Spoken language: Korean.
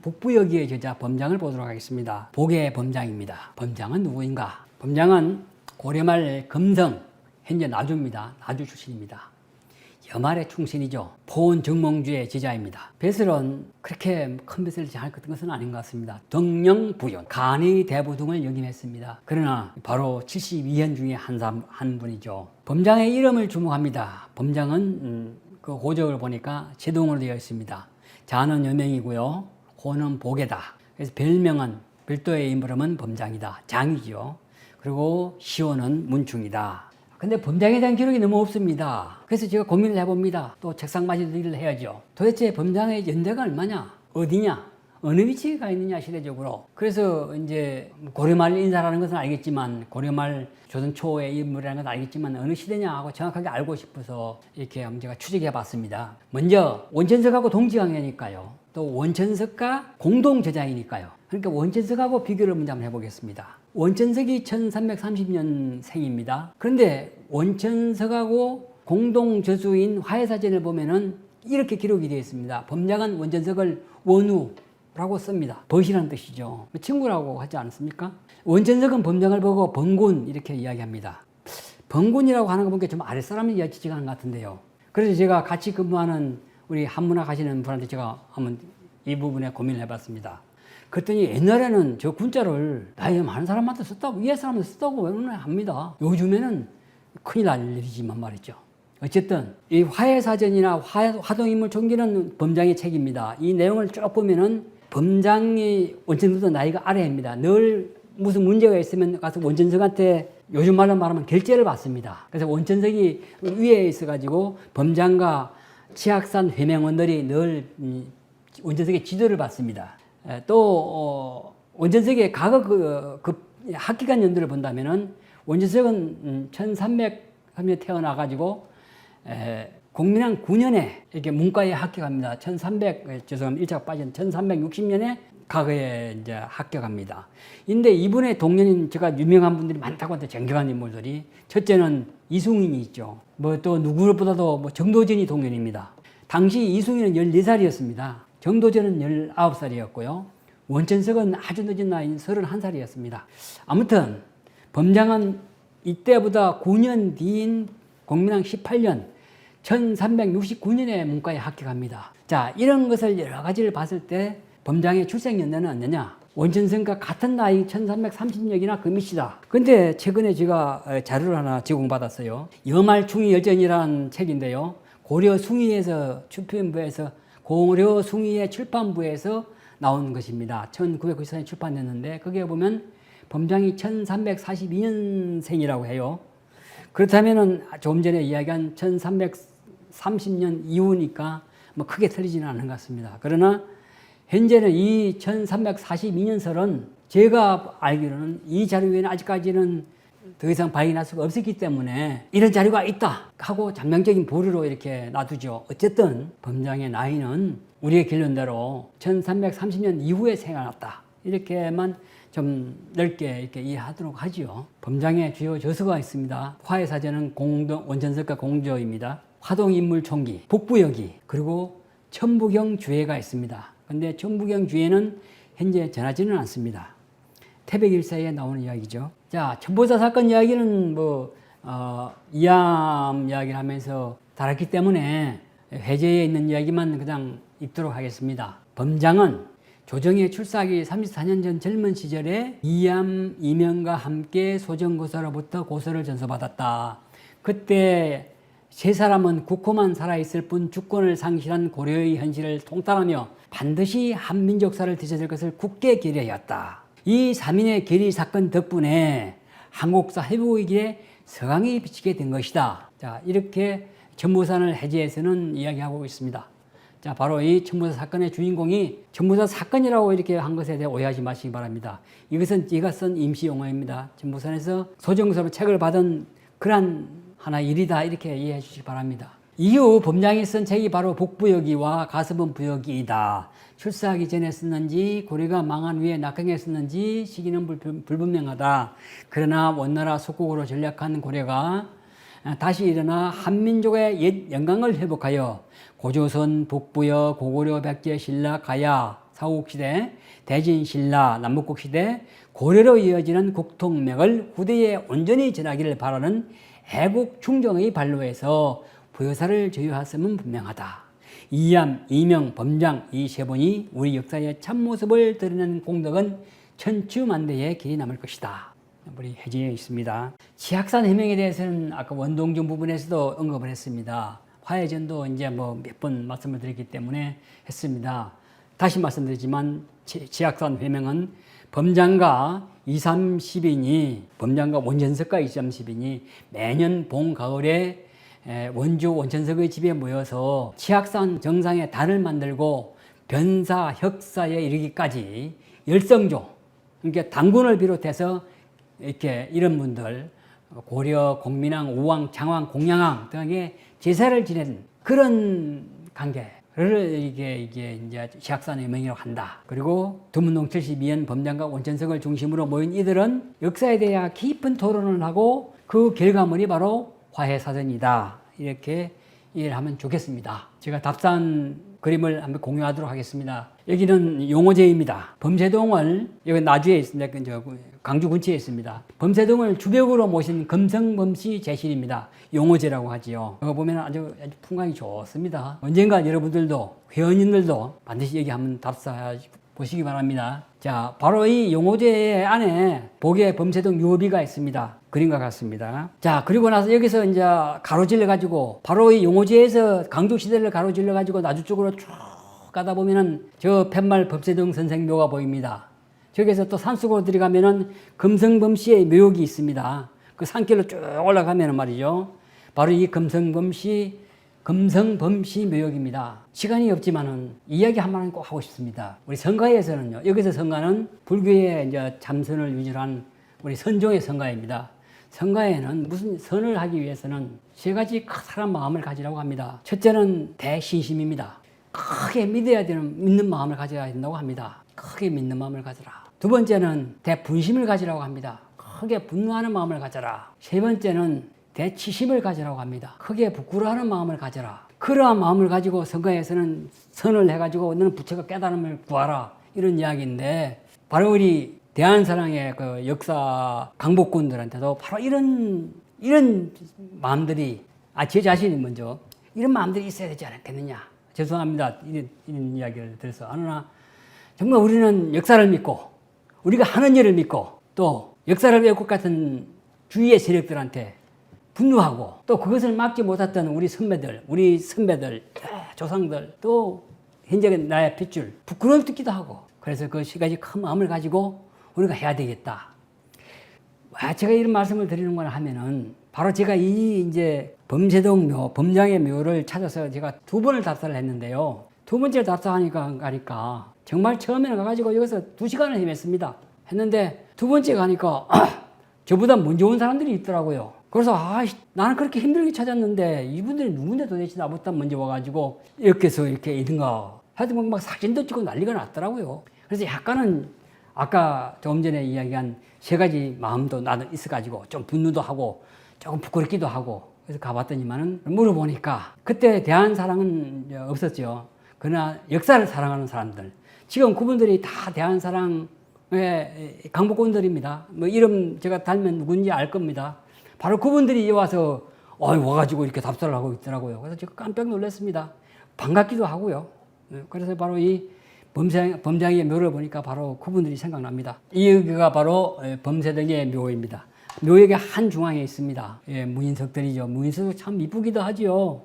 북부여기의 저자 범장을 보도록 하겠습니다. 복의 범장입니다. 범장은 누구인가? 범장은 고려말 금성, 현재 나주입니다. 나주 출신입니다. 여말의 충신이죠. 포원 정몽주의 제자입니다. 뱃을은 그렇게 큰 뱃을 잘 걷은 것은 아닌 것 같습니다. 덕령부yon, 간의 대부 등을 역임했습니다. 그러나 바로 72현 중에 한 분이죠. 범장의 이름을 주목합니다. 범장은 그 호적을 보니까 제동으로 되어 있습니다. 자는 여명이고요. 호는 복에다. 그래서 별명은 별도의 인물은 범장이다. 장이죠. 그리고 시호는 문충이다. 근데 범장에 대한 기록이 너무 없습니다. 그래서 제가 고민을 해봅니다. 또 책상 마시도 일을 해야죠. 도대체 범장의 연대가 얼마냐? 어디냐? 어느 위치에 가 있느냐, 시대적으로. 그래서 이제 고려말 인사라는 것은 알겠지만, 고려말 조선 초의 인물이라는 것은 알겠지만, 어느 시대냐 하고 정확하게 알고 싶어서 이렇게 제가 추적해 봤습니다. 먼저, 원천석하고 동지강이니까요. 또 원천석과 공동 저자이니까요. 그러니까 원천석하고 비교를 먼저 한번 해보겠습니다. 원천석이 1330년 생입니다. 그런데 원천석하고 공동 저수인 화해사전을 보면은 이렇게 기록이 되어 있습니다. 범장은 원천석을 원우라고 씁니다. 벗이라는 뜻이죠. 친구라고 하지 않습니까? 원천석은 범장을 보고 번군 이렇게 이야기합니다. 번군이라고 하는 거 보니까 좀 아랫사람이 이야기지가 않은 것 같은데요. 그래서 제가 같이 근무하는 우리 한문학 하시는 분한테 제가 한번 이 부분에 고민을 해봤습니다. 그랬더니 옛날에는 저 군자를 나이 많은 사람한테 썼다고, 위에 사람한테 썼다고 외우는 합니다. 요즘에는 큰일 날 일이지만 말이죠. 어쨌든 이 화해사전이나 화동인물 총기는 범장의 책입니다. 이 내용을 쭉 보면은 범장이 원천석도 나이가 아래입니다. 늘 무슨 문제가 있으면 가서 원천석한테 요즘 말로 말하면 결제를 받습니다. 그래서 원천석이 위에 있어가지고 범장과 치악산 회명원들이 늘 원천석의 지도를 받습니다. 또 원천석의 과거 그 학기간 연도를 본다면은 원천석은 1303년에 태어나가지고 공민왕 9년에 이렇게 문과에 합격합니다. 죄송합니다. 1차가 빠진 1360년에 과거에 이제 합격합니다. 근데 이분의 동년인 제가 유명한 분들이 많다고 하는데 존경하는 인물들이 첫째는 이승훈이 있죠. 뭐 또 누구보다도 뭐 정도전이 동년입니다. 당시 이승훈은 14살이었습니다. 정도전은 19살이었고요. 원천석은 아주 늦은 나이인 31살이었습니다. 아무튼 범장은 이때보다 9년 뒤인 공민왕 18년 1369년에 문과에 합격합니다. 자, 이런 것을 여러 가지를 봤을 때 범장의 출생 연대는 언제냐? 원천석과 같은 나이 1330년이나 그 밑이다. 근데 최근에 제가 자료를 하나 제공받았어요. 여말 충의열전이라는 책인데요. 고려 숭의에서 출판부에서 고려 숭의의 출판부에서 나온 것입니다. 1994년에 출판됐는데 거기에 보면 범장이 1342년생이라고 해요. 그렇다면은 조금 전에 이야기한 1330년 이후니까 뭐 크게 틀리지는 않은 것 같습니다. 그러나 현재는 이 1342년설은 제가 알기로는 이 자료 외에는 아직까지는 더 이상 발견할 수가 없었기 때문에 이런 자료가 있다 하고 장명적인 보류로 이렇게 놔두죠. 어쨌든 범장의 나이는 우리의 결론대로 1330년 이후에 생겨났다. 이렇게만 좀 넓게 이렇게 이해하도록 하지요. 범장의 주요 저서가 있습니다. 화해사전은 원천석과 공저입니다. 화동인물총기, 북부여기, 그리고 천부경주해가 있습니다. 근데 천부경주해는 현재 전하지는 않습니다. 태백일사에 나오는 이야기죠. 자, 천보사 사건 이야기는 이암 이야기를 하면서 다뤘기 때문에 회제에 있는 이야기만 그냥 읽도록 하겠습니다. 범장은 조정의 출사하기 34년 전 젊은 시절에 이암 이명과 함께 소정고사로부터 고서를 전서받았다. 그때 세 사람은 국호만 살아있을 뿐 주권을 상실한 고려의 현실을 통달하며 반드시 한민족사를 되찾을 것을 굳게 결의하였다. 이 3인의 결의 사건 덕분에 한국사 회복의 길에 서강이 비치게 된 것이다. 자, 이렇게 천부산을 해제해서는 이야기하고 있습니다. 자, 바로 이 천부사 사건의 주인공이 천부사 사건이라고 이렇게 한 것에 대해 오해하지 마시기 바랍니다. 이것은 제가 쓴 임시 용어입니다. 천부산에서 소정서로 책을 받은 그런 하나의 일이다. 이렇게 이해해 주시기 바랍니다. 이후 범장이 쓴 책이 바로 북부여기와 가서본 부여기이다. 출사하기 전에 썼는지 고려가 망한 후에 낙항에 썼는지 시기는 불분명하다. 그러나 원나라 속국으로 전략한 고려가 다시 일어나 한민족의 옛 영광을 회복하여 고조선, 북부여, 고구려, 백제, 신라, 가야 사국시대, 대진신라, 남북국시대, 고려로 이어지는 국통맥을 후대에 온전히 전하기를 바라는 애국 충정의 발로에서 부여사를 저유하였음은 분명하다. 이암, 이명, 범장 이 세 분이 우리 역사의 참모습을 드러내는 공덕은 천추만대에 길이 남을 것이다. 우리 해지에 있습니다. 치악산 해명에 대해서는 아까 원동준 부분에서도 언급을 했습니다. 화해전도 이제 뭐 몇 번 말씀을 드렸기 때문에 했습니다. 다시 말씀드리지만 치악산 해명은 범장과 2, 30인이 범장과 원전석과 2, 30인이 매년 봄 가을에 원주 원천석의 집에 모여서 치악산 정상에 단을 만들고 변사 혁사에 이르기까지 열성조, 그러니까 당군을 비롯해서 이렇게 이런 분들 고려, 공민왕, 우왕, 장왕, 공양왕 등에게 제사를 지낸 그런 관계를 이게 이제 치악산의 명이라고 한다. 그리고 두문동 72년 범장과 원천석을 중심으로 모인 이들은 역사에 대해 깊은 토론을 하고 그 결과물이 바로 화해사전이다. 이렇게 이해를 하면 좋겠습니다. 제가 답산 그림을 한번 공유하도록 하겠습니다. 여기는 용호제입니다. 범세동을, 여기 나주에 있습니다. 강주 근처에 있습니다. 범세동을 주벽으로 모신 금성범씨 제실입니다. 용호제라고 하지요. 이거 보면 아주 풍광이 좋습니다. 언젠가 여러분들도, 회원님들도 반드시 여기 한번 답사 보시기 바랍니다. 자, 바로 이 용호제 안에 복의 범세동 유업이가 있습니다. 그림과 같습니다. 자, 그리고 나서 여기서 이제 가로질러 가지고 바로 이 용호제에서 강족시대를 가로질러 가지고 나주 쪽으로 쭉 가다 보면은 저 팻말 범세동 선생 묘가 보입니다. 저기서 또 산속으로 들어가면은 금성범씨의 묘역이 있습니다. 그 산길로 쭉 올라가면은 말이죠. 바로 이 금성범씨 묘역입니다. 시간이 없지만은 이야기 한 마디 꼭 하고 싶습니다. 우리 성가에서는요, 여기서 성가는 불교의 이제 참선을 유지한 우리 선종의 성가입니다. 성가에는 무슨 선을 하기 위해서는 세 가지 커다란 마음을 가지라고 합니다. 첫째는 대신심입니다. 크게 믿어야 되는 믿는 마음을 가져야 된다고 합니다. 크게 믿는 마음을 가져라. 두 번째는 대분심을 가지라고 합니다. 크게 분노하는 마음을 가져라. 세 번째는 대치심을 가지라고 합니다. 크게 부끄러워하는 마음을 가져라. 그러한 마음을 가지고 성가에서는 선을 해가지고 너는 부처가 깨달음을 구하라. 이런 이야기인데 바로 우리 대한사랑의 그 역사 강복군들한테도 바로 이런 마음들이 제 자신이 먼저 이런 마음들이 있어야 되지 않겠느냐. 죄송합니다. 이런 이야기를 들어서. 하나 정말 우리는 역사를 믿고 우리가 하는 일을 믿고 또 역사를 외국 같은 주위의 세력들한테 분노하고 또 그것을 막지 못했던 우리 선배들, 조상들 또 현재 나의 핏줄 부끄러움 듣기도 하고 그래서 그 세 가지 큰 마음을 가지고 우리가 해야 되겠다. 왜 제가 이런 말씀을 드리는 거나 하면은 바로 제가 이제 범세동 묘, 범장의 묘를 찾아서 제가 2번을 답사를 했는데요. 2번째 답사하니까 정말 처음에는 가가지고 여기서 2시간을 헤맸습니다. 했는데 2번째 가니까 저보다 먼저 온 사람들이 있더라고요. 그래서 나는 그렇게 힘들게 찾았는데 이분들이 누군데 도대체 나보다 먼저 와가지고 이렇게 해서 이렇게 이든가 하여튼 막 사진도 찍고 난리가 났더라고요. 그래서 약간은 아까 조금 전에 이야기한 세 가지 마음도 나도 있어가지고 좀 분노도 하고 조금 부끄럽기도 하고 그래서 가봤더니만은 물어보니까 그때 대한사랑은 없었죠. 그러나 역사를 사랑하는 사람들 지금 그분들이 다 대한사랑의 강복군들입니다. 뭐 이름 제가 달면 누군지 알 겁니다. 바로 그분들이 와서 와가지고 이렇게 답사를 하고 있더라고요. 그래서 제가 깜짝 놀랐습니다. 반갑기도 하고요. 그래서 바로 이 범장의 묘를 보니까 바로 그분들이 생각납니다. 여기가 바로 범세동의 묘입니다. 묘역의 한 중앙에 있습니다. 무인석들이죠. 무인석도 참 이쁘기도 하지요.